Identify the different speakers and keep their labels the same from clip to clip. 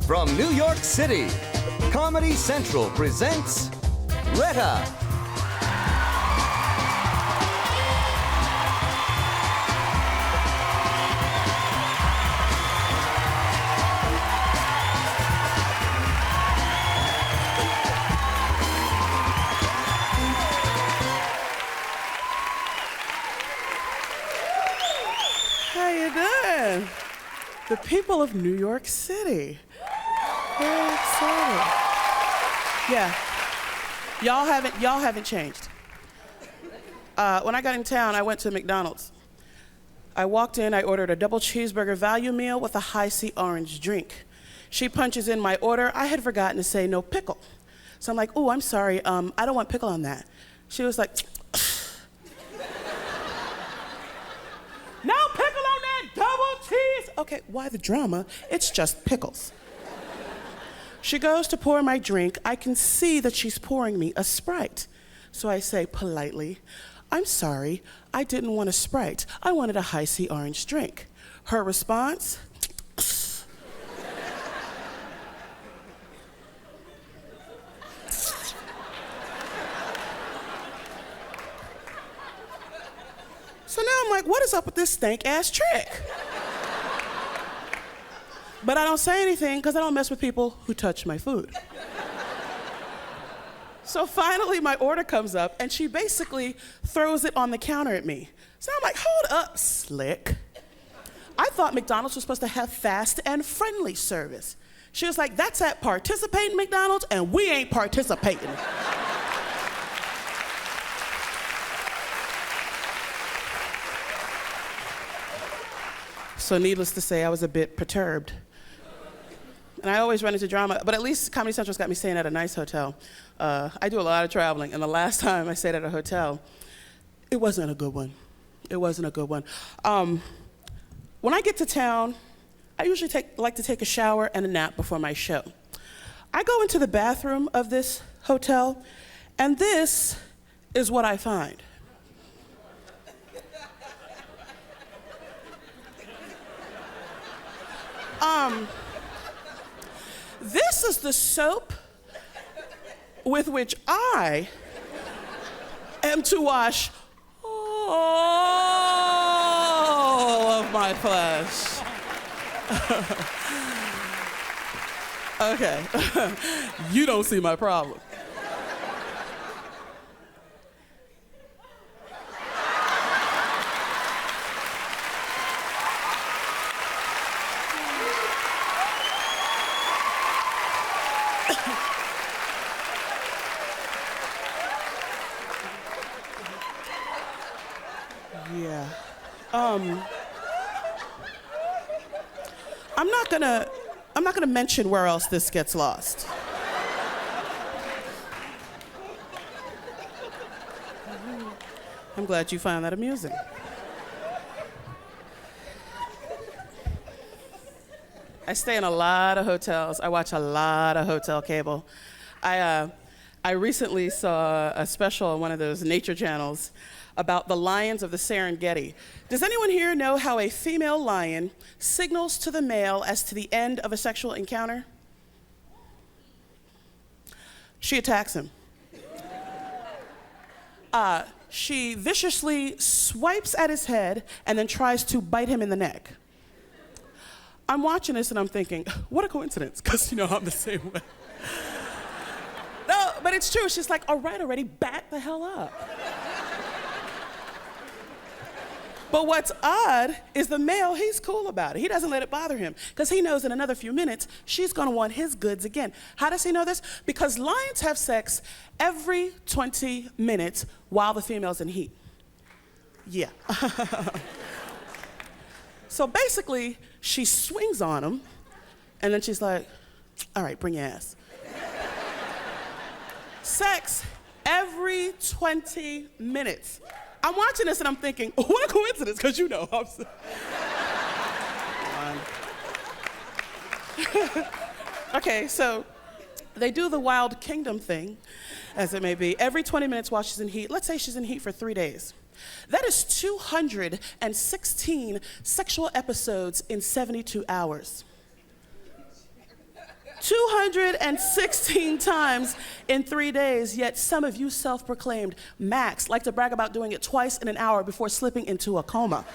Speaker 1: From New York City, Comedy Central presents Retta.
Speaker 2: How you doing? The people of New York City. Very excited. Yeah. Y'all haven't changed. When I got in town, I went to McDonald's. I walked in, I ordered a double cheeseburger value meal with a high C orange drink. She punches in my order. I had forgotten to say no pickle. So I'm like, oh, I'm sorry, I don't want pickle on that. She was like, no pickle on that double cheese. Okay, why the drama? It's just pickles. She goes to pour my drink. I can see that she's pouring me a Sprite. So I say politely, I'm sorry, I didn't want a Sprite. I wanted a high C orange drink. Her response, so now I'm like, what is up with this stank-ass trick? But I don't say anything because I don't mess with people who touch my food. So finally my order comes up and she basically throws it on the counter at me. So I'm like, hold up, slick. I thought McDonald's was supposed to have fast and friendly service. She was like, that's at participating McDonald's and we ain't participating. So needless to say, I was a bit perturbed. And I always run into drama, but at least Comedy Central's got me staying at a nice hotel. I do a lot of traveling, and the last time I stayed at a hotel, it wasn't a good one. It wasn't a good one. When I get to town, I usually like to take a shower and a nap before my show. I go into the bathroom of this hotel, and this is what I find. This is the soap with which I am to wash all of my flesh. Okay, you don't see my problem. Yeah. I'm not gonna mention where else this gets lost. I'm glad you found that amusing. I stay in a lot of hotels. I watch a lot of hotel cable. I recently saw a special on one of those nature channels about the lions of the Serengeti. Does anyone here know how a female lion signals to the male as to the end of a sexual encounter? She attacks him. She viciously swipes at his head and then tries to bite him in the neck. I'm watching this and I'm thinking, what a coincidence, because I'm the same way. No, but it's true. She's like, all right, already, back the hell up. But what's odd is the male, he's cool about it. He doesn't let it bother him because he knows in another few minutes, she's gonna want his goods again. How does he know this? Because lions have sex every 20 minutes while the female's in heat. Yeah. So basically, she swings on him and then she's like, all right, bring your ass. Sex every 20 minutes. I'm watching this and I'm thinking, what a coincidence, because I'm so... Okay, so they do the Wild Kingdom thing, as it may be. Every 20 minutes while she's in heat, let's say she's in heat for 3 days. That is 216 sexual episodes in 72 hours. 216 times in 3 days, yet some of you self-proclaimed Max like to brag about doing it twice in an hour before slipping into a coma.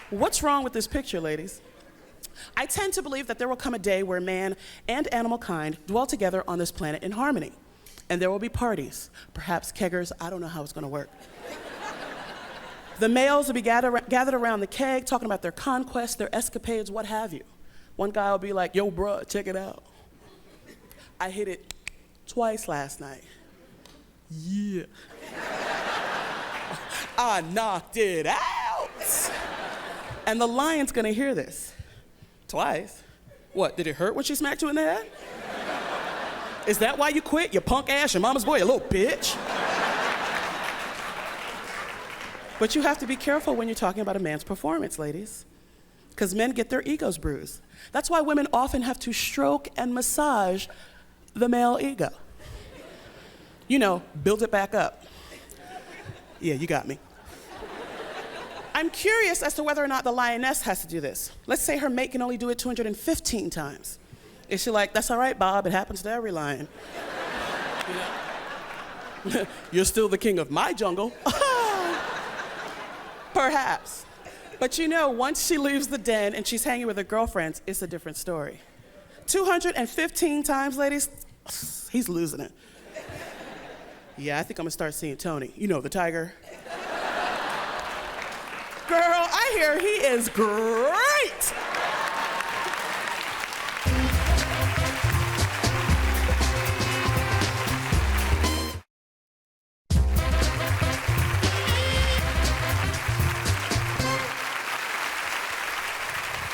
Speaker 2: What's wrong with this picture, ladies? I tend to believe that there will come a day where man and animal kind dwell together on this planet in harmony. And there will be parties, perhaps keggers, I don't know how it's gonna work. The males will be gathered around the keg, talking about their conquests, their escapades, what have you. One guy will be like, yo, bruh, check it out. I hit it twice last night. Yeah. I knocked it out. And the lion's gonna hear this. Twice? What, did it hurt when she smacked you in the head? Is that why you quit, you punk ass, your mama's boy, you little bitch? But you have to be careful when you're talking about a man's performance, ladies, because men get their egos bruised. That's why women often have to stroke and massage the male ego. You know, build it back up. Yeah, you got me. I'm curious as to whether or not the lioness has to do this. Let's say her mate can only do it 215 times. Is she like, that's all right, Bob, it happens to every lion. You know? You're still the king of my jungle. Perhaps. But you know, once she leaves the den and she's hanging with her girlfriends, it's a different story. 215 times, ladies, he's losing it. Yeah, I think I'm gonna start seeing Tony. You know, the tiger. Girl, I hear he is great.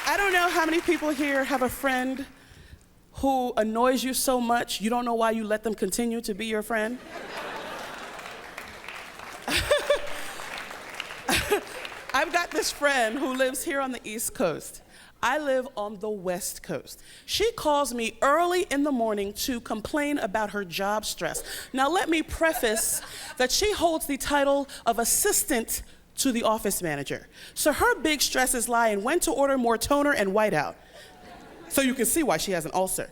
Speaker 2: I don't know how many people here have a friend who annoys you so much you don't know why you let them continue to be your friend. I've got this friend who lives here on the East Coast. I live on the West Coast. She calls me early in the morning to complain about her job stress. Now let me preface that she holds the title of assistant to the office manager. So her big stresses lie in when to order more toner and whiteout. So you can see why she has an ulcer.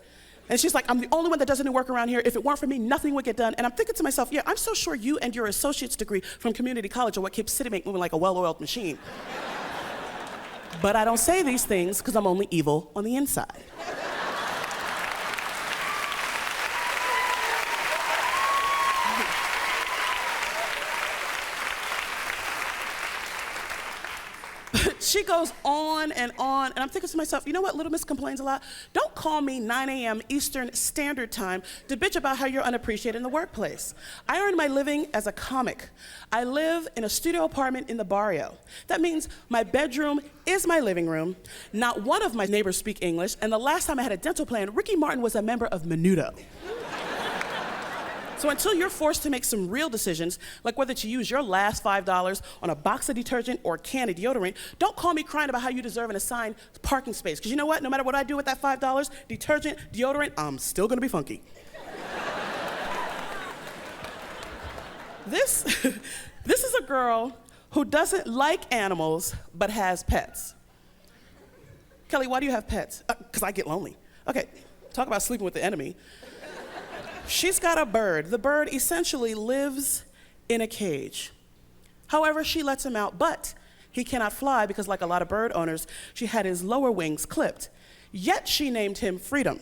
Speaker 2: And she's like, I'm the only one that does any work around here. If it weren't for me, nothing would get done. And I'm thinking to myself, yeah, I'm so sure you and your associate's degree from community college are what keeps Citibank moving like a well-oiled machine. But I don't say these things because I'm only evil on the inside. She goes on, and I'm thinking to myself, you know what, Little Miss complains a lot? Don't call me 9 a.m. Eastern Standard Time to bitch about how you're unappreciated in the workplace. I earn my living as a comic. I live in a studio apartment in the barrio. That means my bedroom is my living room. Not one of my neighbors speak English, and the last time I had a dental plan, Ricky Martin was a member of Menudo. So until you're forced to make some real decisions, like whether to use your last $5 on a box of detergent or a can of deodorant, don't call me crying about how you deserve an assigned parking space. Because you know what? No matter what I do with that $5, detergent, deodorant, I'm still gonna be funky. This is a girl who doesn't like animals, but has pets. Kelly, why do you have pets? Because I get lonely. Okay, talk about sleeping with the enemy. She's got a bird. The bird essentially lives in a cage. However, she lets him out, but he cannot fly because, like a lot of bird owners, she had his lower wings clipped. Yet she named him Freedom.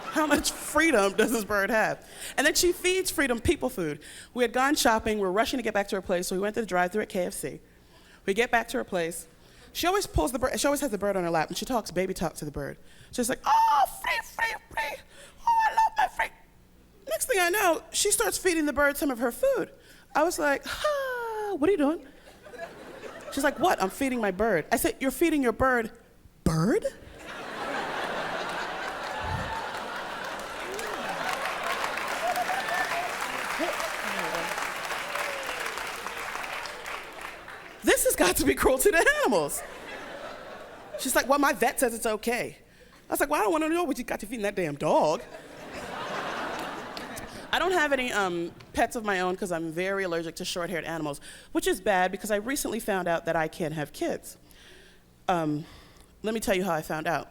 Speaker 2: How much freedom does this bird have? And then she feeds Freedom people food. We had gone shopping. We were rushing to get back to her place, so we went to the drive-thru at KFC. We get back to her place. She always pulls the bird. She always has the bird on her lap, and she talks baby talk to the bird. She's like, oh, free. Oh, I love my free. Next thing I know, she starts feeding the bird some of her food. I was like, what are you doing? She's like, what? I'm feeding my bird. I said, you're feeding your bird. Bird? This has got to be cruelty to animals. She's like, well, my vet says it's okay. I was like, well, I don't want to know what you got to feeding that damn dog. I don't have any pets of my own because I'm very allergic to short-haired animals, which is bad because I recently found out that I can't have kids. Let me tell you how I found out.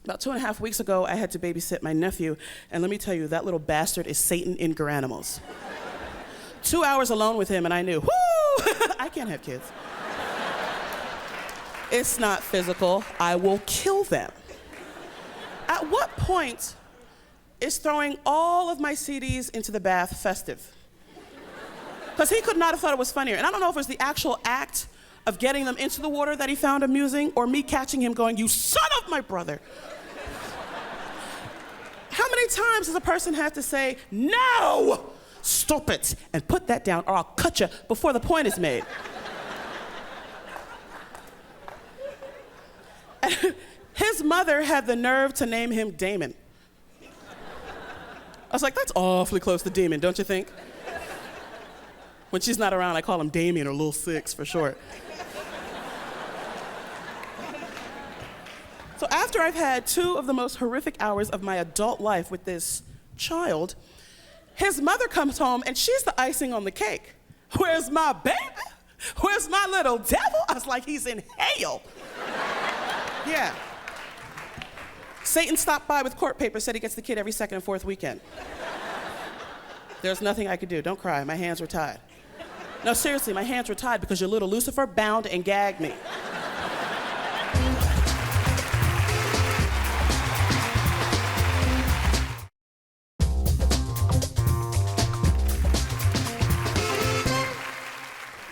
Speaker 2: About 2.5 weeks ago, I had to babysit my nephew, and let me tell you, that little bastard is Satan in Garanimals. 2 hours alone with him, and I knew, whoo, I can't have kids. It's not physical. I will kill them. At what point is throwing all of my CDs into the bath festive? Because he could not have thought it was funnier. And I don't know if it was the actual act of getting them into the water that he found amusing, or me catching him going, "You son of my brother." How many times does a person have to say, "No, stop it, and put that down, or I'll cut you," before the point is made? His mother had the nerve to name him Damon. I was like, that's awfully close to Demon, don't you think? When she's not around, I call him Damien or Lil Six for short. So after I've had 2 of the most horrific hours of my adult life with this child, his mother comes home and she's the icing on the cake. "Where's my baby? Where's my little devil?" I was like, he's in hell. Yeah. Satan stopped by with court papers, said he gets the kid every 2nd and 4th weekend. There's nothing I could do. Don't cry, my hands were tied. No, seriously, my hands were tied because your little Lucifer bound and gagged me.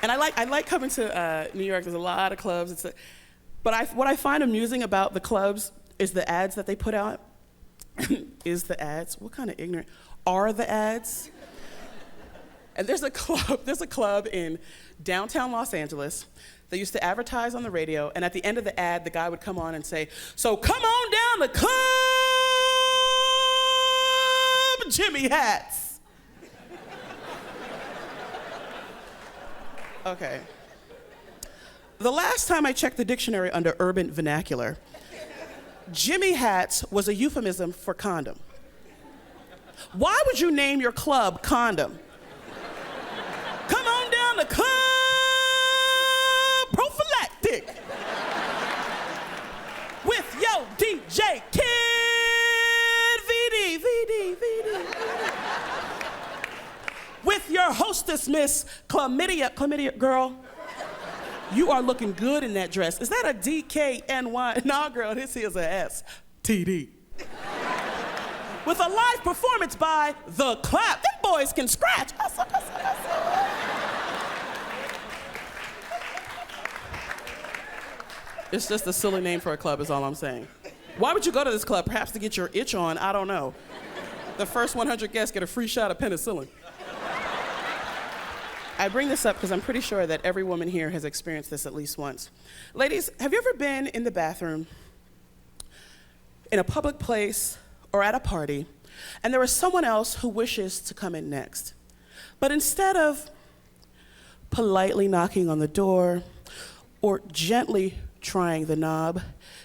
Speaker 2: And I like coming to New York. There's a lot of clubs. But what I find amusing about the clubs is the ads that they put out. Is the ads? What kind of ignorant? Are the ads? And there's a club in downtown Los Angeles that used to advertise on the radio, and at the end of the ad, the guy would come on and say, "So come on down to Club Jimmy Hats." Okay. The last time I checked the dictionary under urban vernacular, Jimmy Hats was a euphemism for condom. Why would you name your club Condom? Come on down to Club Prophylactic with yo DJ Kid VD. With your hostess, Miss Chlamydia girl. You are looking good in that dress. Is that a DKNY? Nah, girl, this is a STD. With a live performance by The Clap. Them boys can scratch. It's just a silly name for a club is all I'm saying. Why would you go to this club? Perhaps to get your itch on, I don't know. The first 100 guests get a free shot of penicillin. I bring this up because I'm pretty sure that every woman here has experienced this at least once. Ladies, have you ever been in the bathroom, in a public place, or at a party, and there is someone else who wishes to come in next? But instead of politely knocking on the door or gently trying the knob,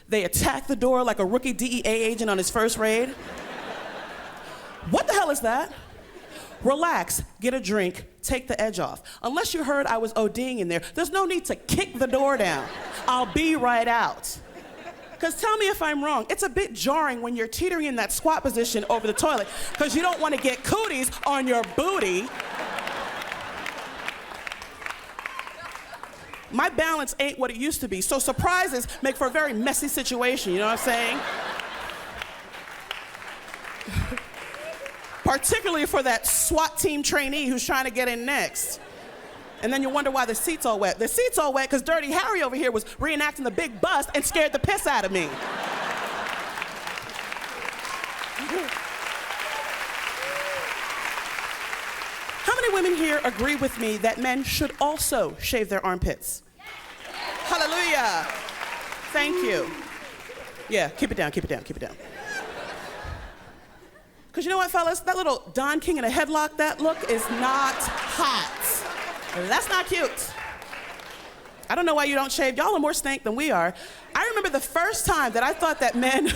Speaker 2: they attack the door like a rookie DEA agent on his first raid? What the hell is that? Relax, get a drink, take the edge off. Unless you heard I was ODing in there, there's no need to kick the door down. I'll be right out. Because tell me if I'm wrong, it's a bit jarring when you're teetering in that squat position over the toilet because you don't want to get cooties on your booty. My balance ain't what it used to be, so surprises make for a very messy situation, you know what I'm saying? Particularly for that SWAT team trainee who's trying to get in next. And then you wonder why the seat's all wet. The seat's all wet because Dirty Harry over here was reenacting the big bust and scared the piss out of me. How many women here agree with me that men should also shave their armpits? Hallelujah. Thank you. Yeah, keep it down, keep it down, keep it down. Because you know what, fellas? That little Don King in a headlock, that look is not hot. That's not cute. I don't know why you don't shave. Y'all are more stank than we are. I remember the first time that I thought that men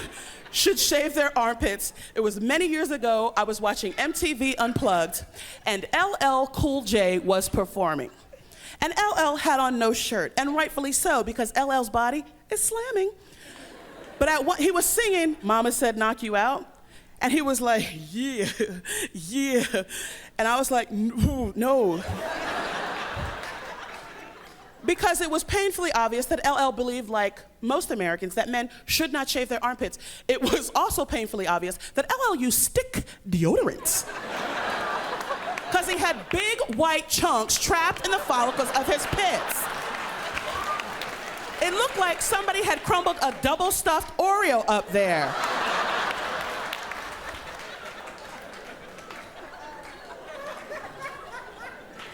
Speaker 2: should shave their armpits. It was many years ago. I was watching MTV Unplugged, and LL Cool J was performing. And LL had on no shirt, and rightfully so, because LL's body is slamming. But he was singing, Mama Said Knock You Out, and he was like, yeah, yeah. And I was like, no. Because it was painfully obvious that LL believed, like most Americans, that men should not shave their armpits. It was also painfully obvious that LL used stick deodorant. Because he had big white chunks trapped in the follicles of his pits. It looked like somebody had crumbled a double stuffed Oreo up there.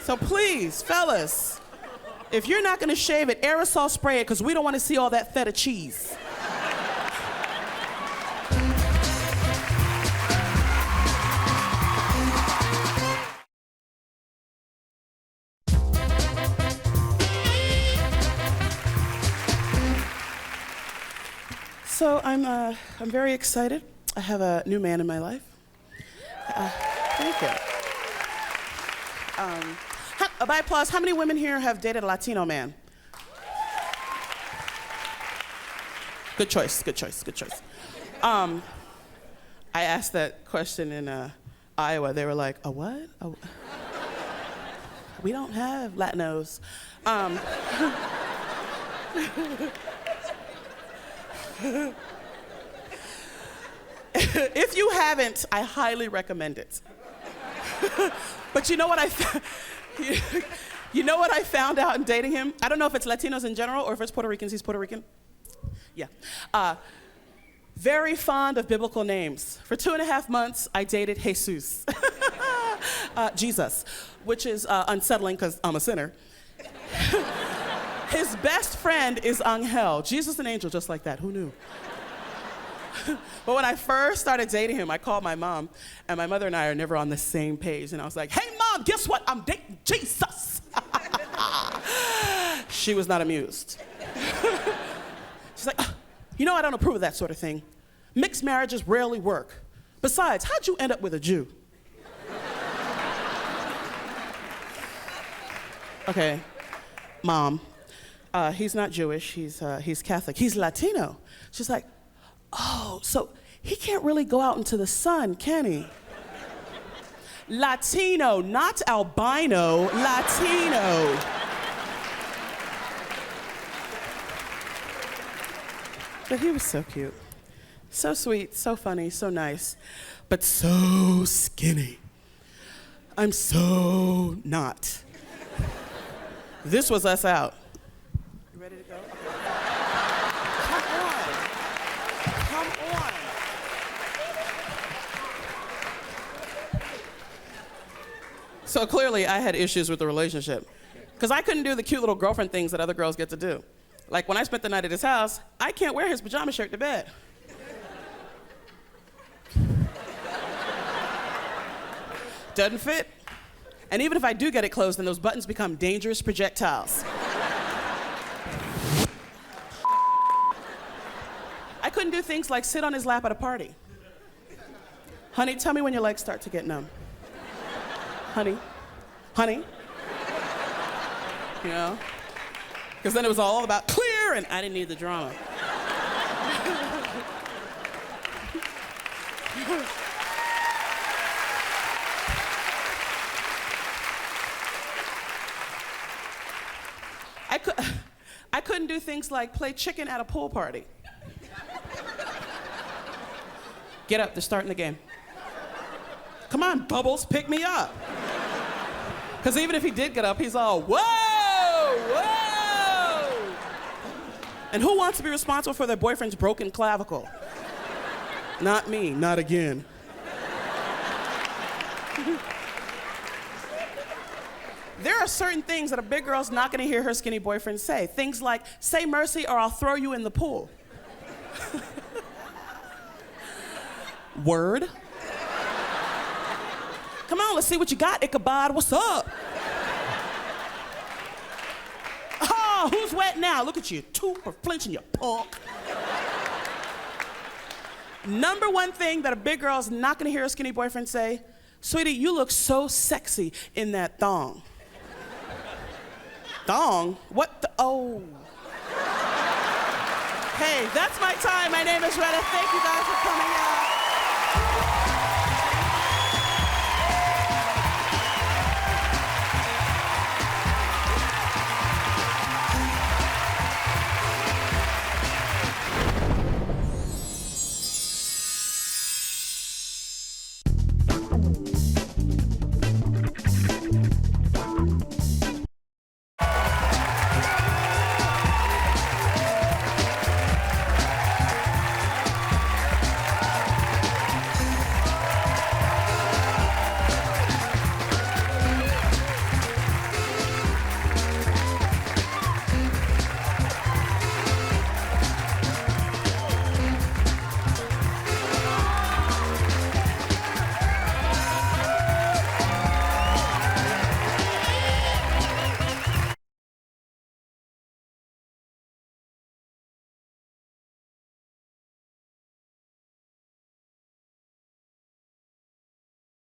Speaker 2: So please, fellas, if you're not gonna shave it, aerosol spray it, because we don't want to see all that feta cheese. So I'm very excited. I have a new man in my life. Thank you. By applause, how many women here have dated a Latino man? Good choice, good choice, good choice. I asked that question in Iowa. They were like, a what? We don't have Latinos. If you haven't, I highly recommend it. But you know what you know what I found out in dating him? I don't know if it's Latinos in general or if it's Puerto Ricans. He's Puerto Rican. Yeah. Very fond of biblical names. For 2.5 months, I dated Jesus. Jesus, which is unsettling because I'm a sinner. His best friend is Angel. Jesus, an angel, just like that. Who knew? But when I first started dating him, I called my mom, and my mother and I are never on the same page. And I was like, hey, Mom, guess what? I'm dating Jesus. She was not amused. She's like, you know, I don't approve of that sort of thing. Mixed marriages rarely work. Besides, how'd you end up with a Jew? Okay, Mom, he's not Jewish, he's Catholic, he's Latino. She's like, oh, so he can't really go out into the sun, can he? Latino, not albino, Latino. But he was so cute. So sweet, so funny, so nice, but so skinny. I'm so not. This was us out. You ready to go? Come on. So clearly I had issues with the relationship because I couldn't do the cute little girlfriend things that other girls get to do. Like when I spent the night at his house, I can't wear his pajama shirt to bed. Doesn't fit. And even if I do get it closed, then those buttons become dangerous projectiles. I couldn't do things like sit on his lap at a party. Honey, tell me when your legs start to get numb. Honey, honey. You know? Because then it was all about clear, and I didn't need the drama. I couldn't do things like play chicken at a pool party. Get up, they're starting the game. Come on, Bubbles, pick me up. Because even if he did get up, he's all, whoa, whoa. And who wants to be responsible for their boyfriend's broken clavicle? Not me, not again. There are certain things that a big girl's not gonna hear her skinny boyfriend say. Things like, say mercy or I'll throw you in the pool. Word. Come on, let's see what you got, Ichabod, what's up? Oh, now? Who's wet now? Look at you, two for flinching, you punk. Number one thing that a big girl's not gonna hear a skinny boyfriend say, sweetie, you look so sexy in that thong. Thong? What the, oh. Hey, that's my time. My name is Retta. Thank you guys for coming out.